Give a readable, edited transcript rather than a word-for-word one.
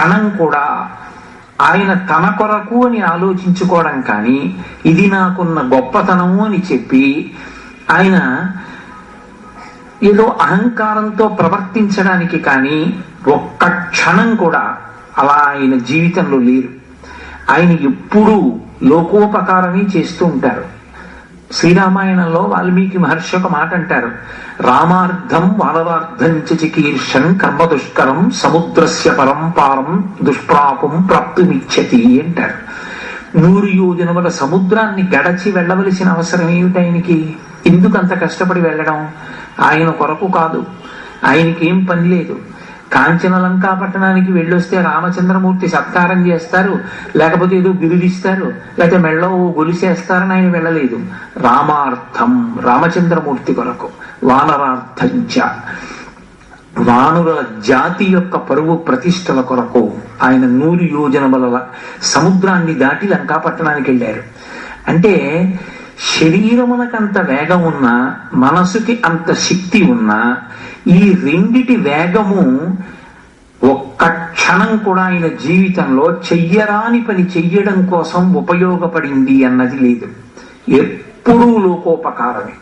క్షణం కూడా ఆయన తన కొరకు అని ఆలోచించుకోవడం కానీ ఇది నాకున్న గొప్పతనము అని చెప్పి ఆయన ఏదో అహంకారంతో ప్రవర్తించడానికి కానీ ఒక్క క్షణం కూడా అలా ఆయన జీవితంలో లేరు. ఆయన ఎప్పుడూ లోకోపకారమే చేస్తూ ఉంటారు. శ్రీరామాయణంలో వాల్మీకి మహర్షి ఒక మాట అంటారు, రామార్థం వానరార్థం చికీర్షన్ కర్మదుష్కరం సముద్రస్య పరంపారం దుష్ప్రాపం ప్రాప్తుమిచ్చతి అంటారు. 100 యోజనముల సముద్రాన్ని గడచి వెళ్ళవలసిన అవసరం ఏమిటి ఆయనకి? ఎందుకు అంత కష్టపడి వెళ్ళడం? ఆయన కొరకు కాదు, ఆయనకేం పని లేదు. కాంచన లంకా పట్టణానికి వెళ్ళొస్తే రామచంద్రమూర్తి సత్కారం చేస్తారు, లేకపోతే ఏదో బిరుదిస్తారు, లేకపోతే మెళ్ళో గొలిసేస్తారని ఆయన వెళ్ళలేదు. రామార్థం, రామచంద్రమూర్తి కొరకు. వానరార్థంచ, వానుల జాతి యొక్క పరువు ప్రతిష్టల కొరకు ఆయన 100 యోజనముల సముద్రాన్ని దాటి లంకా పట్టణానికి వెళ్ళారు. అంటే శరీరమునకంత వేగం ఉన్నా, మనసుకి అంత శక్తి ఉన్నా, ఈ రెండిటి వేగము ఒక్క క్షణం కూడా ఆయన జీవితంలో చెయ్యరాని పని చెయ్యడం కోసం ఉపయోగపడింది అన్నది లేదు. ఎప్పుడూ లోకోపకారమే.